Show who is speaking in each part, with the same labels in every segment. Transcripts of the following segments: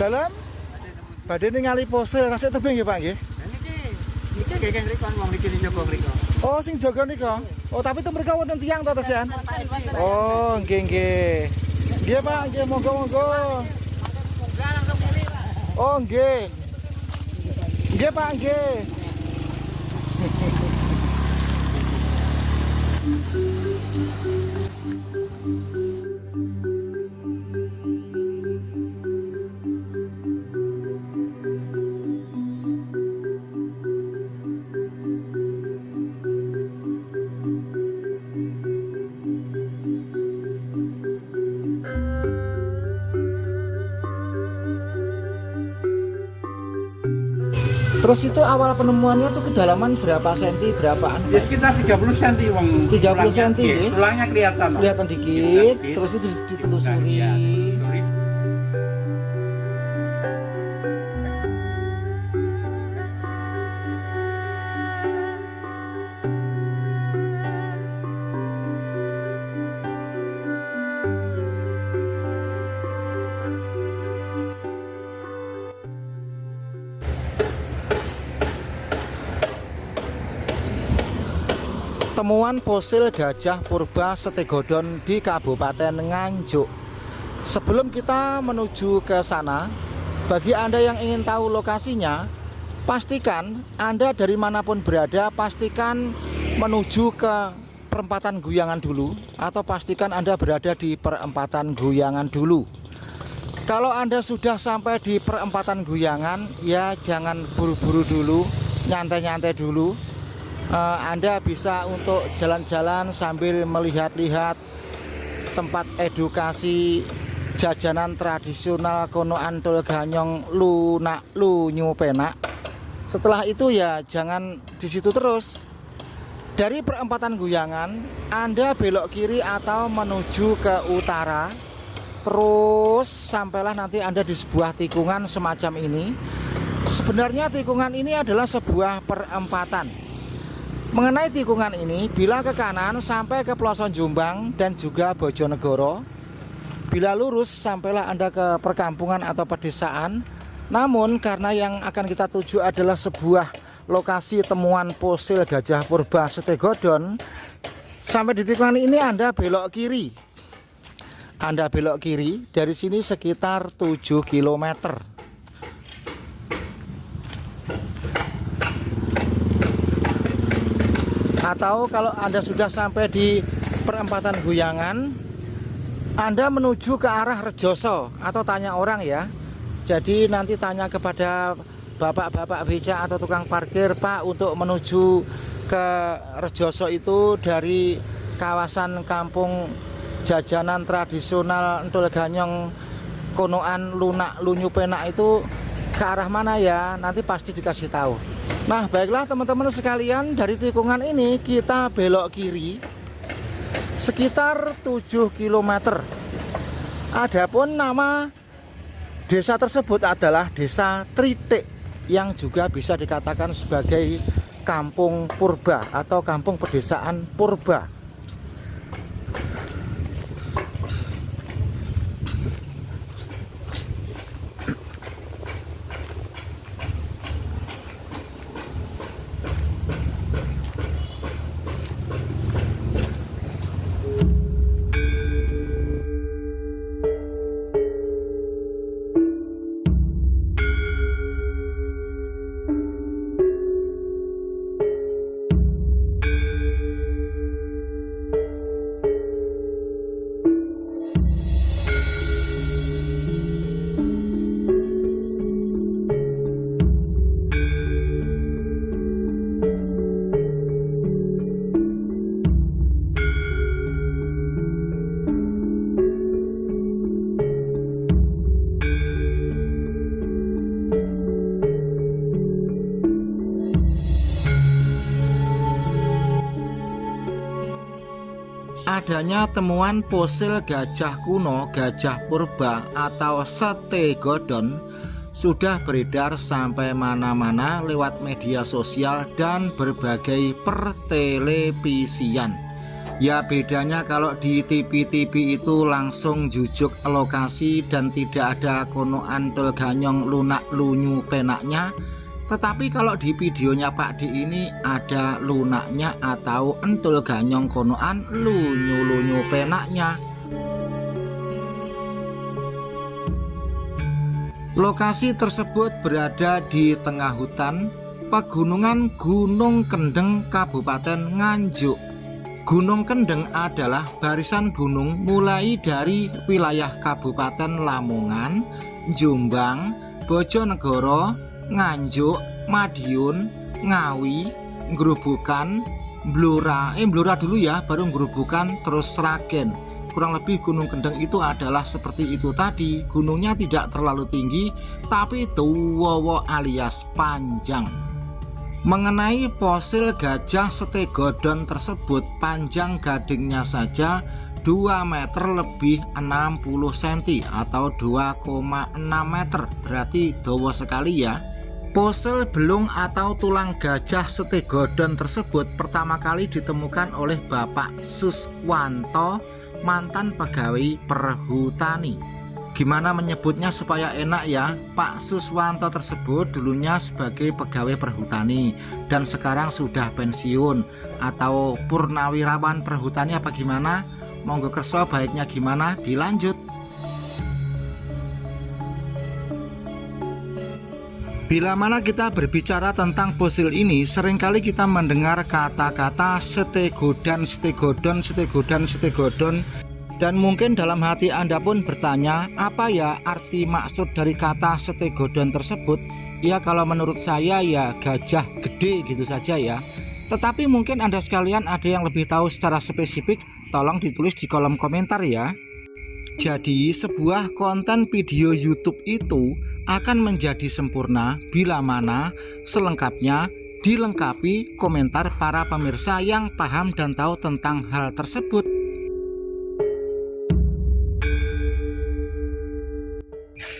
Speaker 1: dalam badhe ningali fosil kasih tebing nggih Pak nggih.
Speaker 2: Niki geng rikon wong niki njogo mriko.
Speaker 1: Oh sing jaga nika. Oh tapi itu mereka wonten tiyang to Tesian. Oh nggih nggih. Nggih Pak, nggih monggo-monggo.
Speaker 2: Langsung kiri, Pak.
Speaker 1: Oh nggih. Nggih Pak nggih. Terus itu awal penemuannya tuh kedalaman berapa senti, berapaan?
Speaker 2: Ya sekitar 30 cm wong.
Speaker 1: 30 cm.
Speaker 2: Tulangnya kelihatan.
Speaker 1: Kelihatan dikit, terus itu ditelusuri. Temuan fosil gajah purba Setegodon di Kabupaten Nganjuk. Sebelum kita menuju ke sana, bagi Anda yang ingin tahu lokasinya, pastikan Anda dari manapun berada, pastikan menuju ke perempatan Guyangan dulu, atau pastikan Anda berada di perempatan Guyangan dulu. Kalau Anda sudah sampai di perempatan Guyangan, ya jangan buru-buru dulu, nyantai-nyantai dulu. Anda bisa untuk jalan-jalan sambil melihat-lihat tempat edukasi jajanan tradisional kono antol ganyong lunak lu nyupenak. Setelah itu ya jangan di situ terus. Dari perempatan Guyangan Anda belok kiri atau menuju ke utara, terus sampailah nanti Anda di sebuah tikungan semacam ini. Sebenarnya tikungan ini adalah sebuah perempatan. Mengenai tikungan ini, bila ke kanan sampai ke Ploson Jombang dan juga Bojonegoro, bila lurus sampailah Anda ke perkampungan atau pedesaan. Namun karena yang akan kita tuju adalah sebuah lokasi temuan fosil gajah purba Setegodon, sampai di tikungan ini Anda belok kiri. Anda belok kiri, dari sini sekitar 7 km. Atau kalau Anda sudah sampai di perempatan Guyangan, Anda menuju ke arah Rejoso atau tanya orang ya. Jadi nanti tanya kepada bapak-bapak beca atau tukang parkir, Pak, untuk menuju ke Rejoso itu dari kawasan kampung jajanan tradisional Entul Ganyong Konoan Lunak Lunyu Penak itu ke arah mana ya? Nanti pasti dikasih tahu. Nah baiklah teman-teman sekalian, dari tikungan ini kita belok kiri sekitar 7 km. Adapun nama desa tersebut adalah Desa Tritik, yang juga bisa dikatakan sebagai kampung purba atau kampung pedesaan purba. Adanya temuan fosil gajah kuno, gajah purba atau Setegodon sudah beredar sampai mana-mana lewat media sosial dan berbagai pertelevisian. Ya bedanya kalau di TV-TV itu langsung jujuk lokasi dan tidak ada kono antel ganyong lunak lunyu penaknya. Tetapi kalau di videonya Pak D ini ada lunaknya atau entul ganyong konoan lunyu lunyu penaknya. Lokasi tersebut berada di tengah hutan pegunungan Gunung Kendeng Kabupaten Nganjuk. Gunung Kendeng adalah barisan gunung mulai dari wilayah Kabupaten Lamongan, Jombang, Bojonegoro, Nganjuk, Madiun, Ngawi, Grobogan, Blora dulu ya, baru Grobogan, terus Sragen. Kurang lebih Gunung Kendeng itu adalah seperti itu tadi. Gunungnya tidak terlalu tinggi, tapi tuwa alias panjang. Mengenai fosil gajah Setegodon tersebut, panjang gadingnya saja 2 meter lebih 60 cm atau 2,6 meter, berarti dawa sekali ya. Fosil belung atau tulang gajah Setegodon tersebut pertama kali ditemukan oleh Bapak Suswanto, mantan pegawai perhutani. Gimana menyebutnya supaya enak ya? Pak Suswanto tersebut dulunya sebagai pegawai perhutani dan sekarang sudah pensiun atau purnawirawan perhutani apa gimana? Monggo kerso baiknya gimana? Dilanjut. Bila mana kita berbicara tentang fosil ini, seringkali kita mendengar kata-kata Setegodon, dan mungkin dalam hati Anda pun bertanya, apa ya arti maksud dari kata Setegodon tersebut? Ya kalau menurut saya ya gajah gede gitu saja ya. Tetapi mungkin Anda sekalian ada yang lebih tahu secara spesifik, tolong ditulis di kolom komentar ya. Jadi sebuah konten video YouTube itu akan menjadi sempurna bila mana selengkapnya dilengkapi komentar para pemirsa yang paham dan tahu tentang hal tersebut.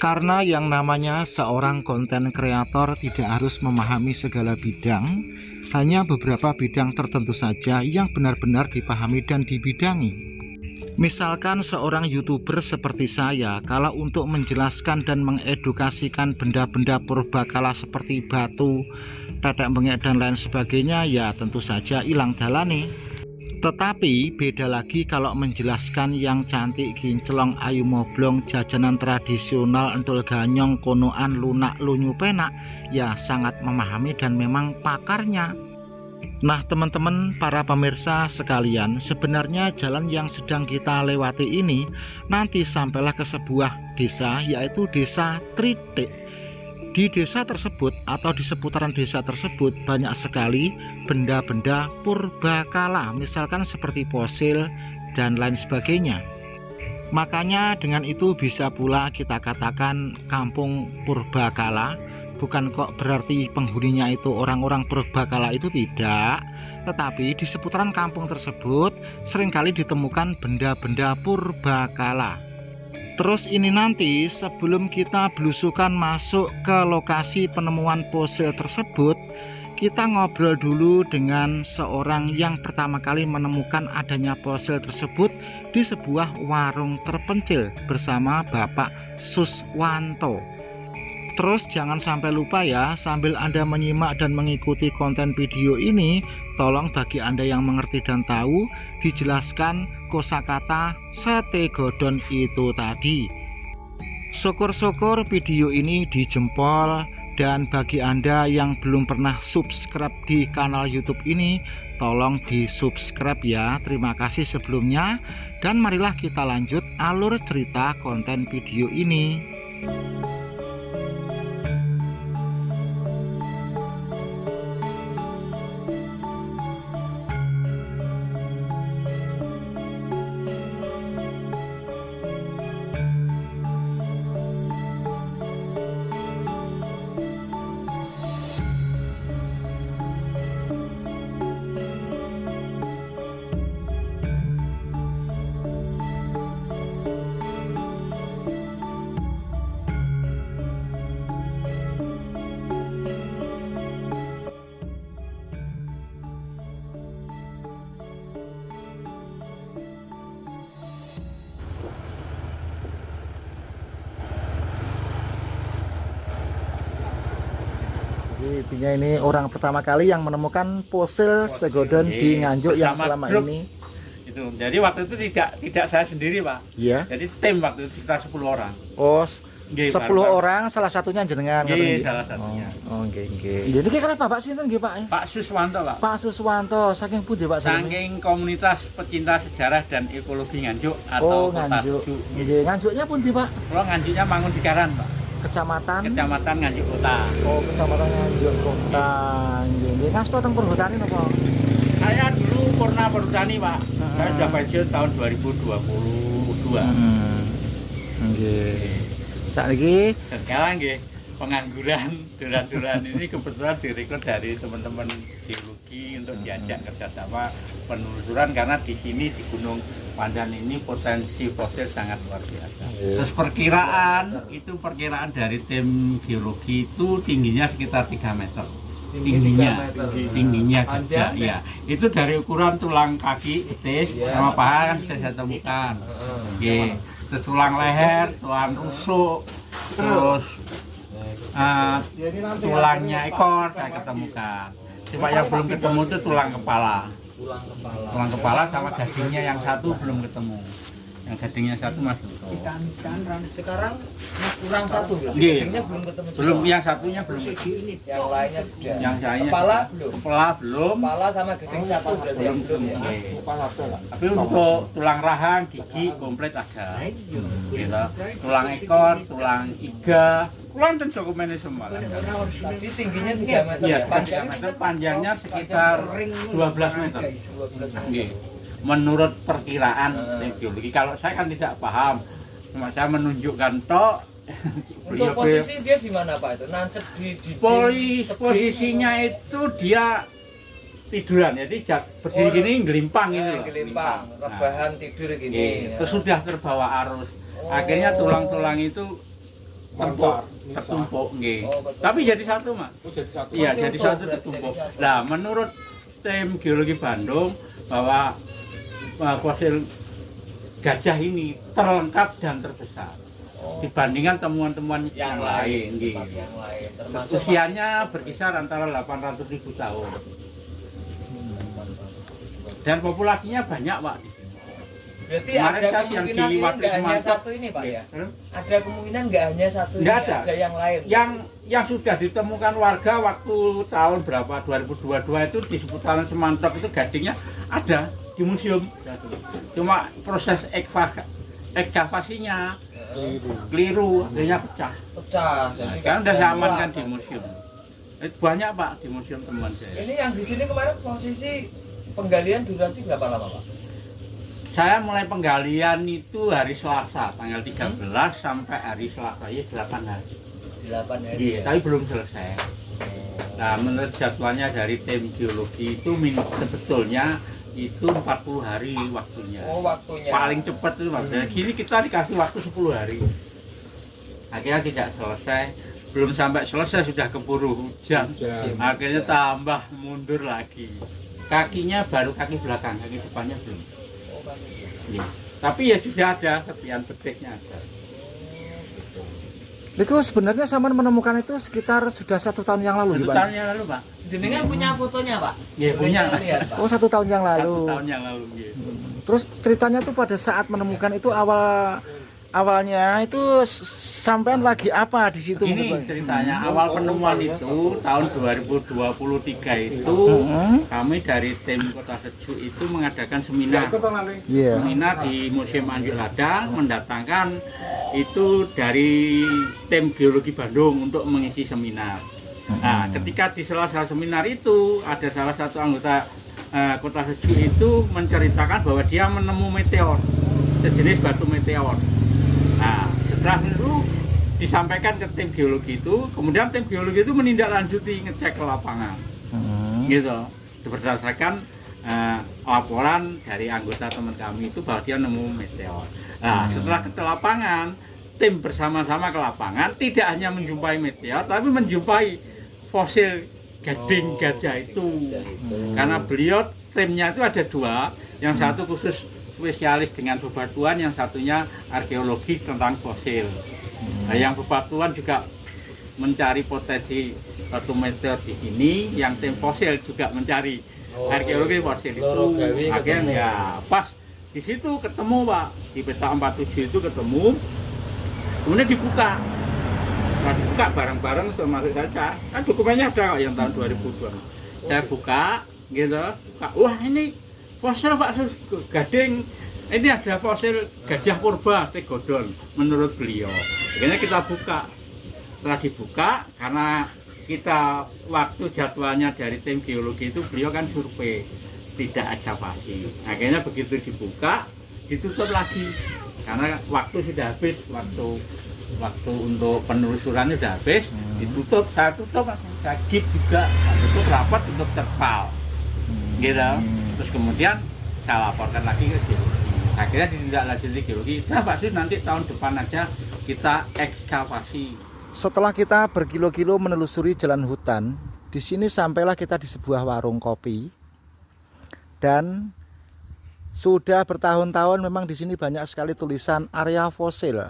Speaker 1: Karena yang namanya seorang konten kreator tidak harus memahami segala bidang, hanya beberapa bidang tertentu saja yang benar-benar dipahami dan dibidangi. Misalkan seorang YouTuber seperti saya, kalau untuk menjelaskan dan mengedukasikan benda-benda purbakala seperti batu, tetek bengek dan lain sebagainya, ya tentu saja hilang dalane. Tetapi beda lagi kalau menjelaskan yang cantik kinclong ayu moblong jajanan tradisional entul ganyong konoan lunak lunyu penak, ya sangat memahami dan memang pakarnya. Nah teman-teman para pemirsa sekalian, sebenarnya jalan yang sedang kita lewati ini nanti sampailah ke sebuah desa, yaitu desa Tritik. Di desa tersebut atau di seputaran desa tersebut banyak sekali benda-benda purbakala, misalkan seperti fosil dan lain sebagainya. Makanya dengan itu bisa pula kita katakan kampung purbakala. Bukan kok berarti penghuninya itu orang-orang purbakala itu, tidak. Tetapi di seputaran kampung tersebut seringkali ditemukan benda-benda purbakala. Terus ini nanti sebelum kita belusukan masuk ke lokasi penemuan fosil tersebut, kita ngobrol dulu dengan seorang yang pertama kali menemukan adanya fosil tersebut di sebuah warung terpencil bersama Bapak Suswanto. Terus jangan sampai lupa ya, sambil Anda menyimak dan mengikuti konten video ini, tolong bagi Anda yang mengerti dan tahu, dijelaskan kosakata Setegodon itu tadi. Syukur-syukur video ini dijempol, dan bagi Anda yang belum pernah subscribe di kanal YouTube ini, tolong di subscribe ya. Terima kasih sebelumnya, dan marilah kita lanjut alur cerita konten video ini. Jadi intinya ini orang pertama kali yang menemukan fosil stegodon di Nganjuk yang
Speaker 2: Bersama
Speaker 1: selama
Speaker 2: grup.
Speaker 1: ini.
Speaker 2: Itu. Jadi waktu itu tidak saya sendiri, Pak.
Speaker 1: Iya.
Speaker 2: Jadi tim waktu itu sekitar 10 orang.
Speaker 1: Oh,
Speaker 2: Nggih,
Speaker 1: 10
Speaker 2: bareng-bareng.
Speaker 1: orang salah satunya jenengan
Speaker 2: Nggih,
Speaker 1: ngoten nggih?
Speaker 2: salah satunya.
Speaker 1: Oh, nggih nggih. Jadi iki kenapa Pak sinten nggih Pak?
Speaker 2: Pak Suswanto, Pak.
Speaker 1: Pak Suswanto saking pundi Pak? daleme?
Speaker 2: Saking komunitas pecinta sejarah dan ekologi Nganjuk
Speaker 1: Oh,
Speaker 2: atau Kota
Speaker 1: Nganjuk.
Speaker 2: Sejuk.
Speaker 1: Nggih, Nganjuknya pundi Pak?
Speaker 2: Kalau Nganjuknya Mangun Dikaran, Pak.
Speaker 1: Kecamatan.
Speaker 2: Kecamatan Nganjuk Kota.
Speaker 1: Oh, Kecamatan Nganjuk Kota. Nggih, nggih. Ngasto teng perhutani napa?
Speaker 2: Saya dulu purna perhutani, Pak. Saya sudah pensiun tahun 2022.
Speaker 1: Nggih. Saiki
Speaker 2: Sekarang nggih pengangguran duran-duran ini kebetulan direkrut dari teman-teman geologi untuk diajak kerjasama penelusuran karena di sini di Gunung Pandan ini potensi fosil sangat luar biasa. Terus perkiraan dari tim geologi itu tingginya sekitar 3 meter. Tingginya kerja ya. Itu dari ukuran tulang kaki betis sama paha kan sudah saya temukan. Oke. Terus tulang leher, tulang rusuk, terus tulangnya ekor saya ketemukan. Cuma yang belum ketemu itu tulang kepala. Tulang kepala sama dagingnya yang satu belum ketemu. Yang dagingnya satu masih utuh.
Speaker 3: Sekarang kurang satu,
Speaker 2: Iya.
Speaker 3: dagingnya belum ketemu semua.
Speaker 2: Belum, yang satunya belum.
Speaker 3: Yang lainnya sudah.
Speaker 2: Yang lainnya
Speaker 3: Kepala
Speaker 2: sudah.
Speaker 3: belum.
Speaker 2: Kepala belum.
Speaker 3: Kepala sama gedeng satu berarti
Speaker 2: Belum
Speaker 3: yang belum
Speaker 2: ketemu.
Speaker 3: ya.
Speaker 2: Tapi untuk tulang rahang, gigi komplit ada. Gitu. Tulang ekor, tulang iga, tulang dan dokumennya semua.
Speaker 3: Tadi tingginya 3 meter
Speaker 2: Iya,
Speaker 3: ya.
Speaker 2: 3 meter, panjangnya sekitar 12 meter.
Speaker 3: 12 meter.
Speaker 2: Nggih. Menurut perkiraan tim geologi, kalau saya kan tidak paham, cuma saya menunjukkan tok.
Speaker 3: Untuk posisi dia di mana Pak itu? Nancep di
Speaker 2: Posisinya itu dia tiduran, jadi berdiri gini gelimpang ini loh.
Speaker 3: gelimpang,
Speaker 2: Nah,
Speaker 3: rebahan tidur gini.
Speaker 2: iya.
Speaker 3: Ya.
Speaker 2: Terus sudah terbawa arus.
Speaker 3: Oh.
Speaker 2: Akhirnya tulang-tulang itu tertumpuk, nggih.
Speaker 3: Oh, ketumpuk.
Speaker 2: Tapi jadi satu, Mas. Iya,
Speaker 3: Masih
Speaker 2: jadi
Speaker 3: utuh,
Speaker 2: satu
Speaker 3: berarti
Speaker 2: tertumpuk.
Speaker 3: jadi satu.
Speaker 2: Nah, menurut tim geologi Bandung bahwa fosil gajah ini terlengkap dan terbesar
Speaker 3: Oh.
Speaker 2: dibandingkan temuan-temuan yang lain. Nggih.
Speaker 3: tempat yang lain. Termasuk
Speaker 2: Usianya berkisar antara 800.000 tahun. Dan populasinya banyak, Pak, di sini.
Speaker 3: berarti
Speaker 2: Kemarin
Speaker 3: ada
Speaker 2: kan yang
Speaker 3: kemungkinan
Speaker 2: di
Speaker 3: ini
Speaker 2: Waduk
Speaker 3: nggak hanya
Speaker 2: Semantep.
Speaker 3: satu ini Pak ya?
Speaker 2: Hmm?
Speaker 3: Ada kemungkinan nggak hanya satu
Speaker 2: Nggak
Speaker 3: ini,
Speaker 2: ada.
Speaker 3: yang lain.
Speaker 2: Yang sudah ditemukan warga waktu tahun berapa 2022 itu di seputaran Semantep itu gadingnya ada di museum. Cuma proses ekskavasinya keliru, akhirnya pecah.
Speaker 3: Pecah. Jadi
Speaker 2: Kan udah saya amankan
Speaker 3: pulang.
Speaker 2: di museum. Banyak, Pak, di museum temuan saya.
Speaker 3: Ini yang di sini kemarin posisi penggalian durasi berapa lama Pak?
Speaker 2: Saya mulai penggalian itu hari Selasa, tanggal 13 sampai hari Selasa, ya 8 hari.
Speaker 3: 8 hari
Speaker 2: Iya,
Speaker 3: ya?
Speaker 2: tapi belum selesai. Nah, menurut jadwalnya dari tim geologi itu sebetulnya itu 40 hari waktunya.
Speaker 3: Oh waktunya.
Speaker 2: Paling cepat itu waktunya. Kini kita dikasih waktu 10 hari. Akhirnya tidak selesai. Belum sampai selesai sudah keburu hujan. Akhirnya tambah mundur lagi. Kakinya baru kaki belakang, kaki depannya belum.
Speaker 3: Oh, kan.
Speaker 2: Iya. Tapi ya sudah ada, serpian betiknya ada.
Speaker 1: Niku sebenarnya sampean menemukan itu sekitar sudah 1 tahun yang lalu,
Speaker 2: Satu
Speaker 1: Pak?
Speaker 2: tahun yang lalu, Pak.
Speaker 3: Jenengan punya fotonya Pak?
Speaker 2: Iya,
Speaker 3: Boleh
Speaker 2: punya.
Speaker 3: saya lihat, Pak?
Speaker 1: Oh, 1 tahun yang lalu.
Speaker 2: 1 tahun yang lalu. Iya.
Speaker 1: Terus ceritanya tuh pada saat menemukan itu awalnya itu sampean lagi apa di situ?
Speaker 2: Ini
Speaker 1: menurut Pak?
Speaker 2: ceritanya awal penemuan itu tahun 2023 itu kami dari tim Kota Sejuk itu mengadakan seminar.
Speaker 1: Iya.
Speaker 2: Seminar di Museum Anjuk Ladang mendatangkan itu dari tim geologi Bandung untuk mengisi seminar. Nah, ketika di sela-sela seminar itu ada salah satu anggota Kota Sejuk itu menceritakan bahwa dia menemu meteor, sejenis batu meteor. Nah, setelah itu disampaikan ke tim geologi itu, kemudian tim geologi itu menindaklanjuti ngecek ke lapangan, gitu, berdasarkan laporan dari anggota teman kami itu bahwa dia nemu meteor. Nah, setelah ke lapangan, tim bersama-sama ke lapangan tidak hanya menjumpai meteor, tapi menjumpai fosil gading gajah itu. Karena beliau timnya itu ada 2, yang satu khusus spesialis dengan bebatuan, yang satunya arkeologi tentang fosil. Nah, yang bebatuan juga mencari potensi satu meter di sini yang tim fosil juga mencari arkeologi fosil itu.
Speaker 3: Loro gawe
Speaker 2: Akhirnya
Speaker 3: ketemu.
Speaker 2: ya pas di situ ketemu Pak, di peta 47 itu ketemu, kemudian dibuka. Nah, dibuka bareng-bareng termasuk saja, kan dokumennya ada kok yang tahun 2002. Saya buka, gitu, buka. Wah ini fosil Pak Gading, ini ada fosil gajah purba Tegodon menurut beliau. Akhirnya kita buka. Setelah dibuka, karena kita waktu jadwalnya dari tim geologi itu beliau kan survei, tidak ekskavasi. Akhirnya begitu dibuka, ditutup lagi karena waktu sudah habis, waktu untuk penelusurannya sudah habis, ditutup. Saya tutup, saya gip juga, saya tutup rapat untuk terpal, gitu. Terus kemudian saya laporkan lagi ke geologi. Akhirnya ditindaklanjuti geologi. Nah Pak Sis, nanti tahun depan aja kita ekskavasi.
Speaker 1: Setelah kita berkilo-kilo menelusuri jalan hutan, di sini sampailah kita di sebuah warung kopi. Dan sudah bertahun-tahun memang di sini banyak sekali tulisan area fosil.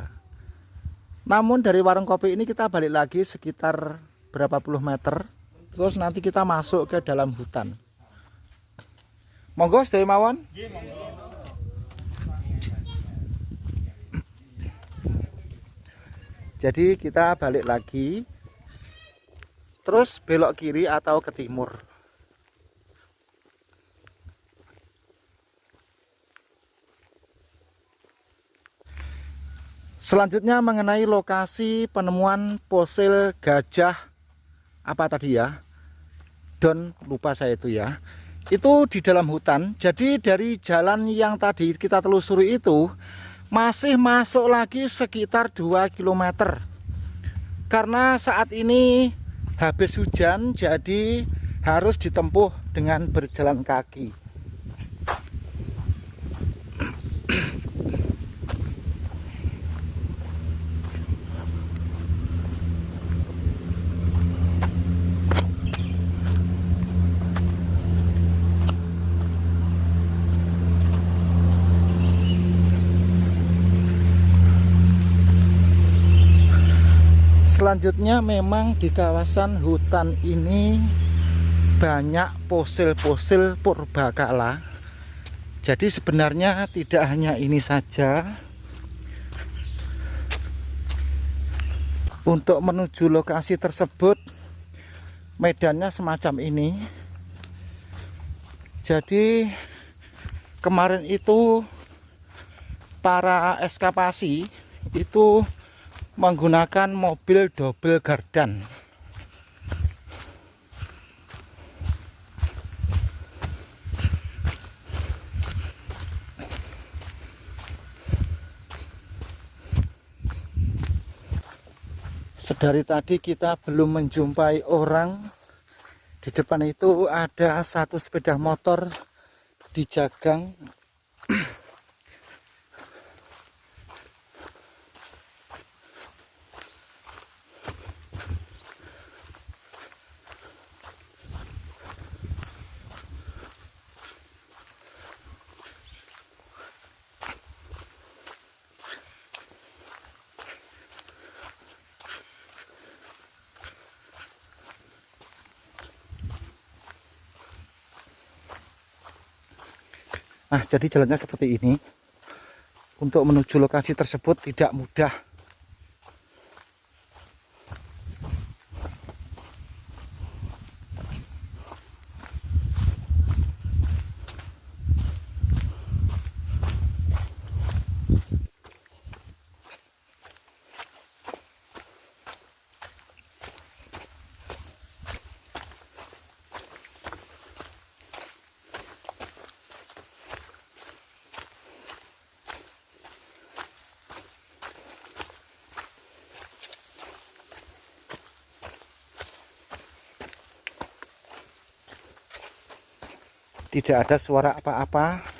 Speaker 1: Namun dari warung kopi ini kita balik lagi sekitar berapa puluh meter, terus nanti kita masuk ke dalam hutan. Monggo sedaya mawon. Jadi kita balik lagi, terus belok kiri atau ke timur. Selanjutnya mengenai lokasi penemuan fosil gajah apa tadi ya? Don, lupa saya itu ya. Itu di dalam hutan. Jadi dari jalan yang tadi kita telusuri itu masih masuk lagi sekitar 2 km. Karena saat ini habis hujan, jadi harus ditempuh dengan berjalan kaki. Selanjutnya memang di kawasan hutan ini banyak fosil-fosil purbakala. Jadi sebenarnya tidak hanya ini saja. Untuk menuju lokasi tersebut medannya semacam ini. Jadi kemarin itu para ekskavasi itu menggunakan mobil double gardan. Sedari tadi kita belum menjumpai orang. Di depan itu ada satu sepeda motor dijagang. Nah, jadi jalannya seperti ini. Untuk menuju lokasi tersebut tidak mudah. Tidak ada suara apa-apa.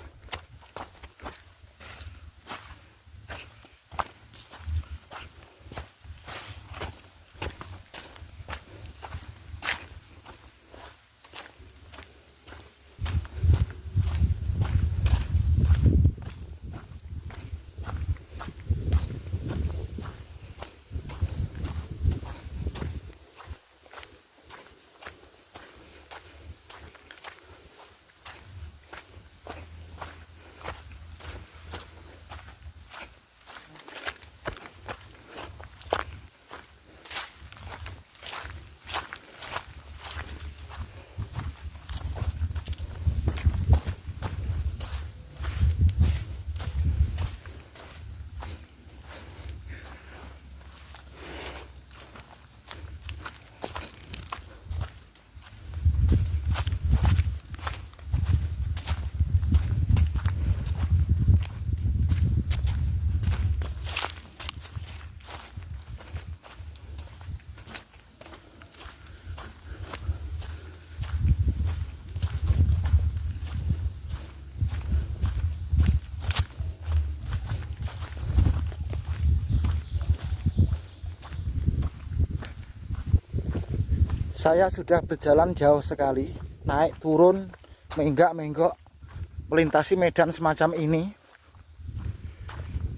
Speaker 1: Saya sudah berjalan jauh sekali, naik turun, menggak-menggok, melintasi medan semacam ini.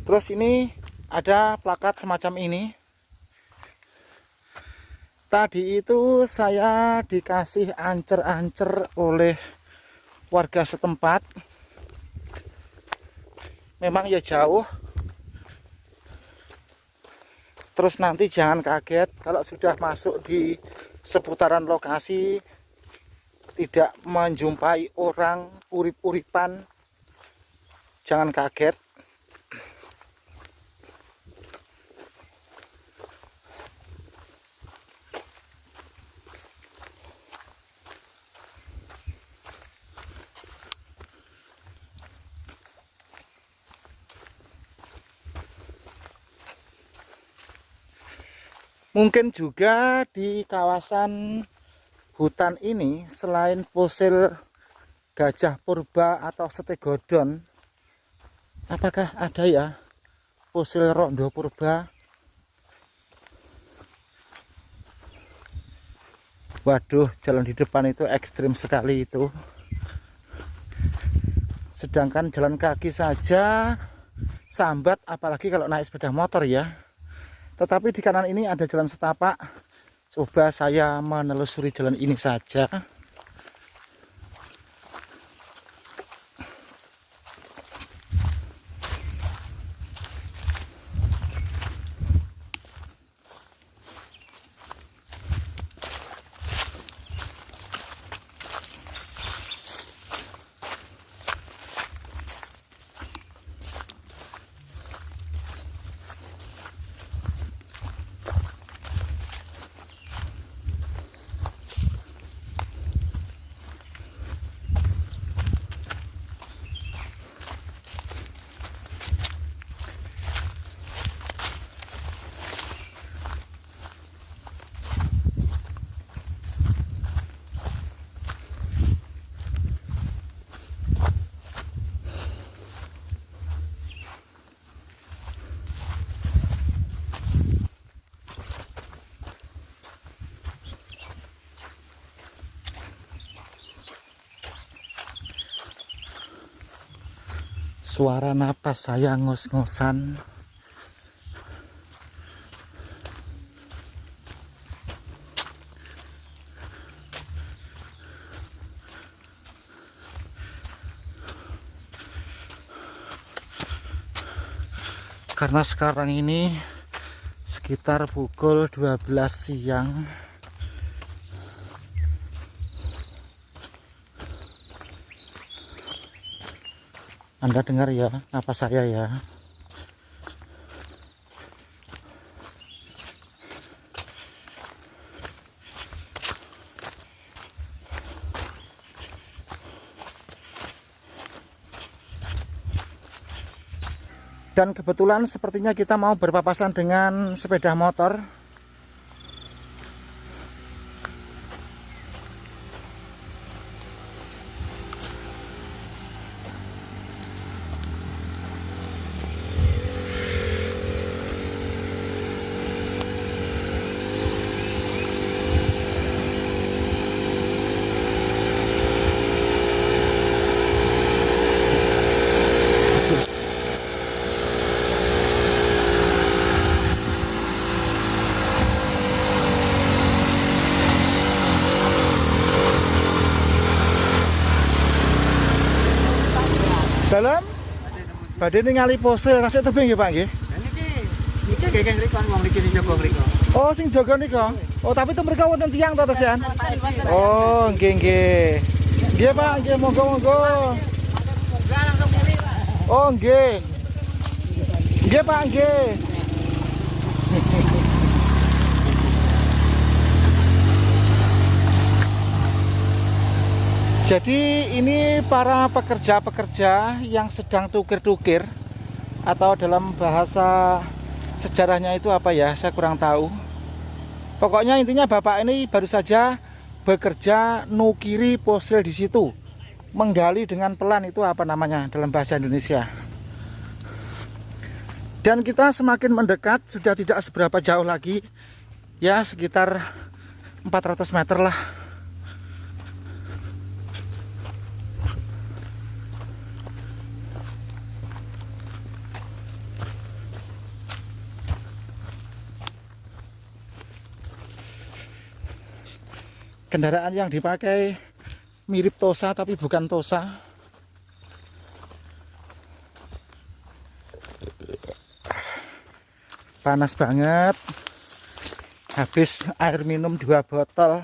Speaker 1: Terus ini ada plakat semacam ini. Tadi itu saya dikasih ancer-ancer oleh warga setempat. Memang ya jauh. Terus nanti jangan kaget kalau sudah masuk di seputaran lokasi tidak menjumpai orang urip-uripan. Jangan kaget. Mungkin juga di kawasan hutan ini selain fosil gajah purba atau stegodon, apakah ada ya fosil rondo purba? Waduh, jalan di depan itu ekstrim sekali itu. Sedangkan jalan kaki saja sambat, apalagi kalau naik sepeda motor ya. Tetapi di kanan ini ada jalan setapak. Coba saya menelusuri jalan ini saja. Suara napas saya ngos-ngosan. Karena sekarang ini sekitar pukul 12 siang. Anda dengar ya napas saya ya. Dan kebetulan sepertinya kita mau berpapasan dengan sepeda motor. Dalam badhe ningali fosil tasik tebing nggih Pak nggih.
Speaker 3: Niki geng rikon wong niki sing jaga mriko.
Speaker 1: Oh sing jaga nika. Oh tapi itu mereka wonten tiyang to Tesian. Oh nggih nggih. Nggih Pak, nggih monggo-monggo. Oh nggih. Nggih Pak nggih. Jadi ini para pekerja-pekerja yang sedang tukir-tukir, atau dalam bahasa sejarahnya itu apa ya, saya kurang tahu. Pokoknya intinya bapak ini baru saja bekerja nukiri fosil di situ, menggali dengan pelan, itu apa namanya dalam bahasa Indonesia. Dan kita semakin mendekat, sudah tidak seberapa jauh lagi, ya sekitar 400 meter lah. Kendaraan yang dipakai mirip Tosa tapi bukan Tosa. Panas banget. Habis air minum 2 botol.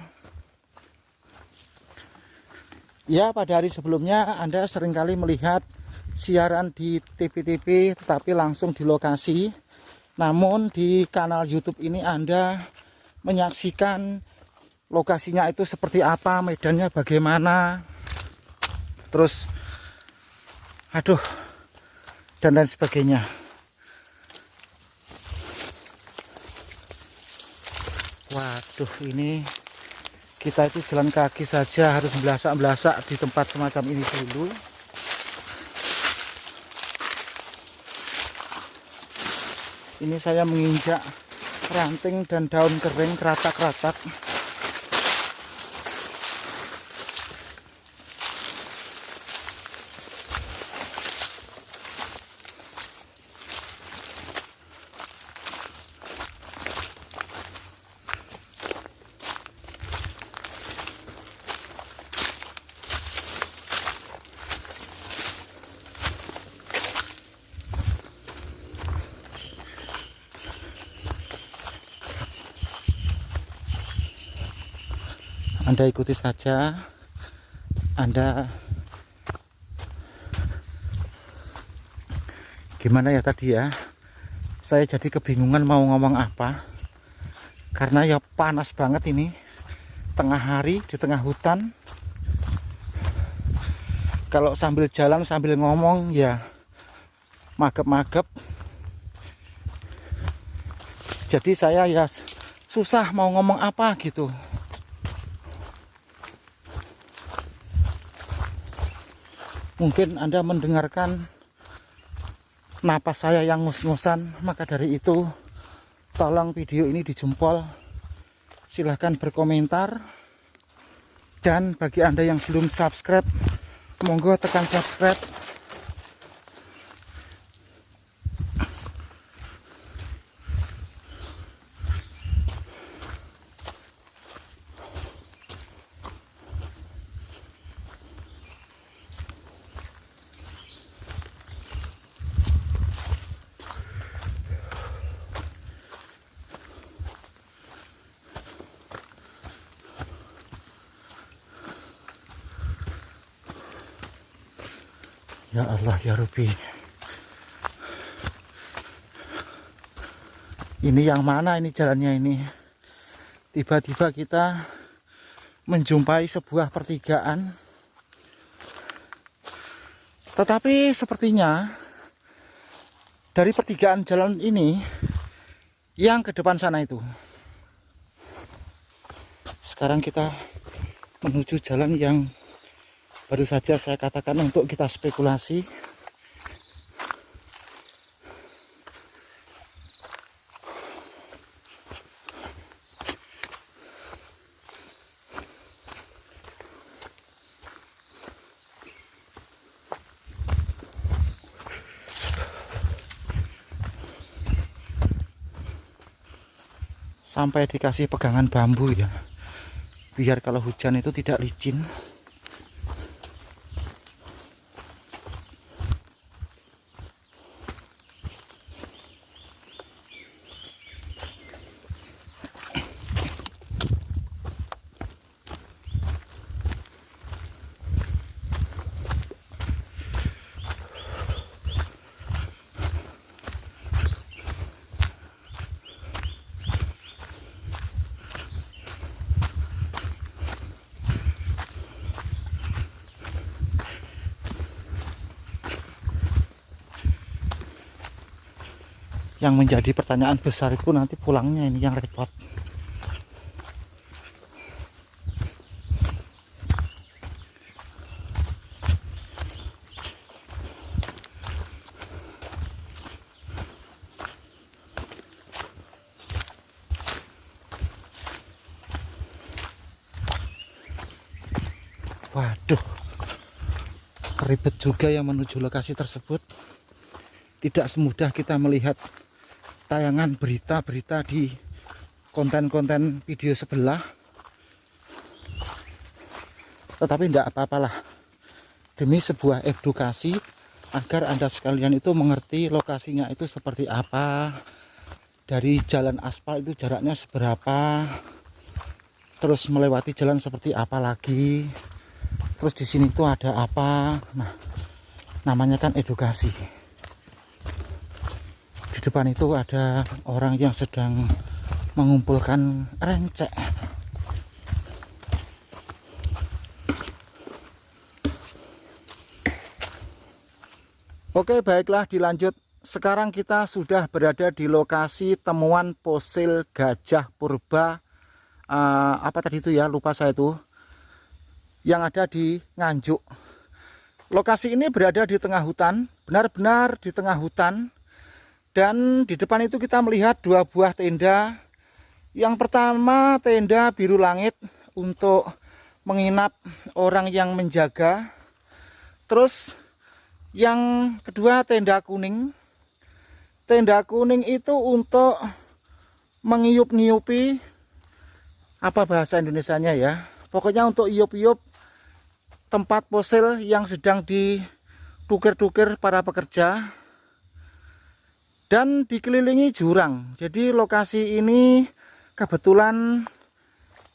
Speaker 1: Ya, pada hari sebelumnya Anda seringkali melihat siaran di TV-TV tetapi langsung di lokasi. Namun di kanal YouTube ini Anda menyaksikan lokasinya itu seperti apa, medannya bagaimana, terus aduh, dan lain sebagainya. Waduh, ini kita itu jalan kaki saja harus belasak-belasak di tempat semacam ini dulu. Ini saya menginjak ranting dan daun kering keracak-keracak. Anda ikuti saja. Anda gimana ya tadi ya? Saya jadi kebingungan mau ngomong apa. Karena ya panas banget ini. Tengah hari di tengah hutan. Kalau sambil jalan sambil ngomong ya magep-magep. Jadi saya ya susah mau ngomong apa gitu. Mungkin Anda mendengarkan napas saya yang ngus-ngusan, maka dari itu tolong video ini dijempol, silahkan berkomentar, dan bagi Anda yang belum subscribe, monggo tekan subscribe. Ya Allah ya Rabbi. Ini yang mana ini jalannya ini? Tiba-tiba kita menjumpai sebuah pertigaan. Tetapi sepertinya dari pertigaan jalan ini yang ke depan sana itu. Sekarang kita menuju jalan yang baru saja saya katakan untuk kita spekulasi. Sampai dikasih pegangan bambu ya, biar kalau hujan itu tidak licin. Yang menjadi pertanyaan besar itu nanti pulangnya ini yang repot. Waduh, ribet juga ya menuju lokasi tersebut. Tidak semudah kita melihat tayangan berita-berita di konten-konten video sebelah. Tetapi tidak apa-apalah, demi sebuah edukasi agar Anda sekalian itu mengerti lokasinya itu seperti apa, dari jalan aspal itu jaraknya seberapa, terus melewati jalan seperti apa lagi, terus di sini itu ada apa. Nah, namanya kan edukasi. Di depan itu ada orang yang sedang mengumpulkan rencek. Oke, baiklah, dilanjut. Sekarang kita sudah berada di lokasi temuan fosil gajah purba. Apa tadi itu ya, lupa saya itu. Yang ada di Nganjuk. Lokasi ini berada di tengah hutan, benar-benar di tengah hutan. Dan di depan itu kita melihat dua buah tenda. Yang pertama tenda biru langit untuk menginap orang yang menjaga. Terus yang kedua tenda kuning. Tenda kuning itu untuk mengiyup-ngiyupi, apa bahasa Indonesianya ya, pokoknya untuk iyup-iyup tempat fosil yang sedang ditukir-tukir para pekerja. Dan dikelilingi jurang. Jadi lokasi ini kebetulan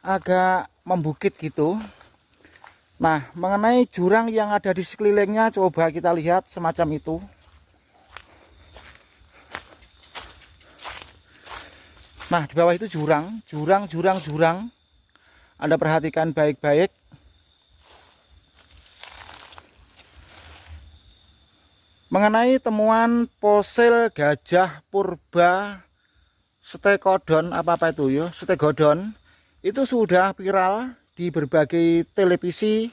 Speaker 1: agak membukit gitu. Nah, mengenai jurang yang ada di sekelilingnya, coba kita lihat semacam itu. Nah, di bawah itu jurang. Anda perhatikan baik-baik. Mengenai temuan fosil gajah purba stegodon, apa itu ya, stegodon, itu sudah viral di berbagai televisi.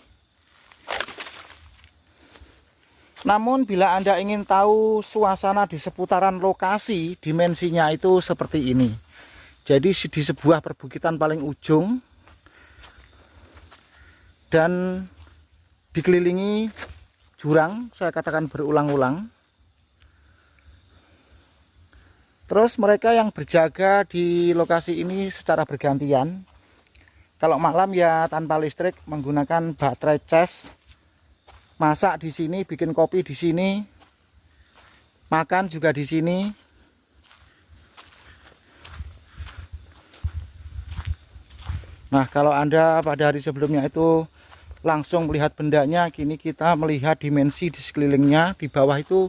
Speaker 1: Namun bila Anda ingin tahu suasana di seputaran lokasi, dimensinya itu seperti ini. Jadi di sebuah perbukitan paling ujung dan dikelilingi jurang, saya katakan berulang-ulang. Terus mereka yang berjaga di lokasi ini secara bergantian. Kalau malam ya tanpa listrik, menggunakan baterai cas. Masak di sini, bikin kopi di sini. Makan juga di sini. Nah, kalau Anda pada hari sebelumnya itu langsung melihat bendanya, kini kita melihat dimensi di sekelilingnya. Di bawah itu,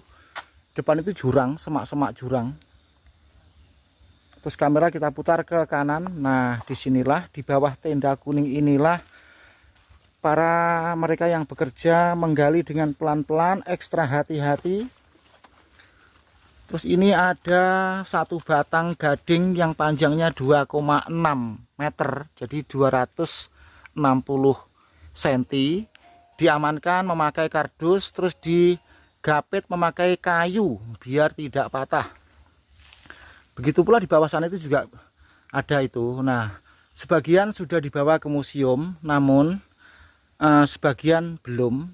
Speaker 1: depan itu jurang, semak-semak jurang. Terus kamera kita putar ke kanan. Nah, disinilah di bawah tenda kuning inilah para mereka yang bekerja menggali dengan pelan-pelan, ekstra hati-hati. Terus ini ada satu batang gading yang panjangnya 2,6 meter, jadi 260 cm. Diamankan memakai kardus, terus digapit memakai kayu biar tidak patah. Begitu pula di bawah sana itu juga ada itu. Nah, sebagian sudah dibawa ke museum, namun sebagian belum,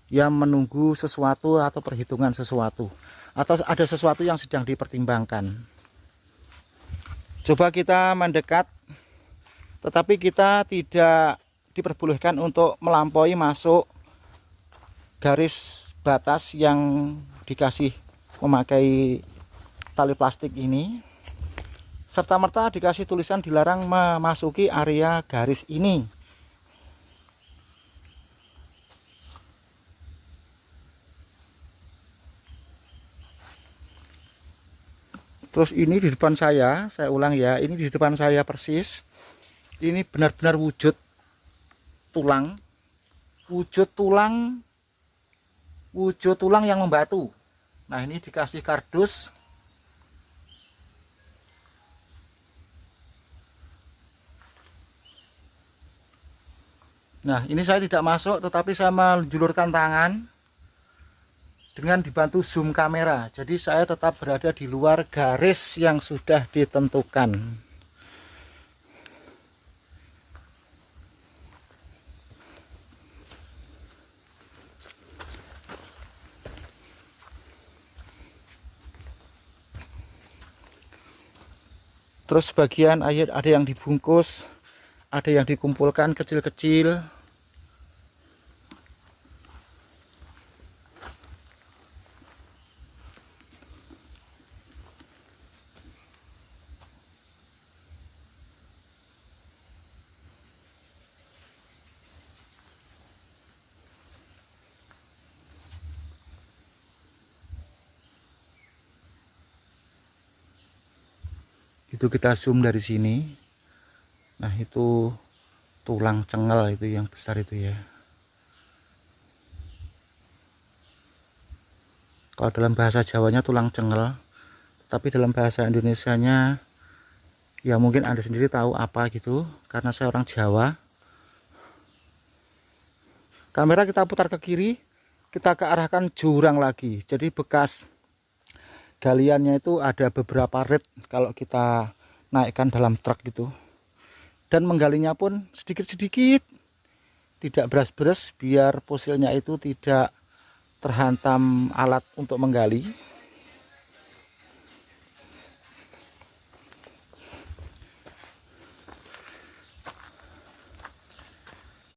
Speaker 1: yang menunggu sesuatu atau perhitungan sesuatu, atau ada sesuatu yang sedang dipertimbangkan. Coba kita mendekat, tetapi kita tidak diperbolehkan untuk melampaui masuk garis batas yang dikasih memakai tali plastik ini, serta-merta dikasih tulisan dilarang memasuki area garis ini. Terus ini di depan saya ulang ya, ini di depan saya persis, ini benar-benar wujud tulang yang membatu. Nah, ini dikasih kardus. Nah, ini saya tidak masuk, tetapi saya menjulurkan tangan dengan dibantu zoom kamera. Jadi saya tetap berada di luar garis yang sudah ditentukan. Terus sebagian air ada yang dibungkus, ada yang dikumpulkan kecil-kecil. Itu kita zoom dari sini. Nah, itu tulang cengel itu yang besar itu ya. Kalau dalam bahasa Jawanya tulang cengel, tapi dalam bahasa Indonesianya ya mungkin Anda sendiri tahu apa gitu, karena saya orang Jawa. Kamera kita putar ke kiri, kita kearahkan jurang lagi. Jadi bekas galiannya itu ada beberapa red kalau kita naikkan dalam truk gitu. Dan menggalinya pun sedikit-sedikit, tidak beras-beras biar fosilnya itu tidak terhantam alat untuk menggali.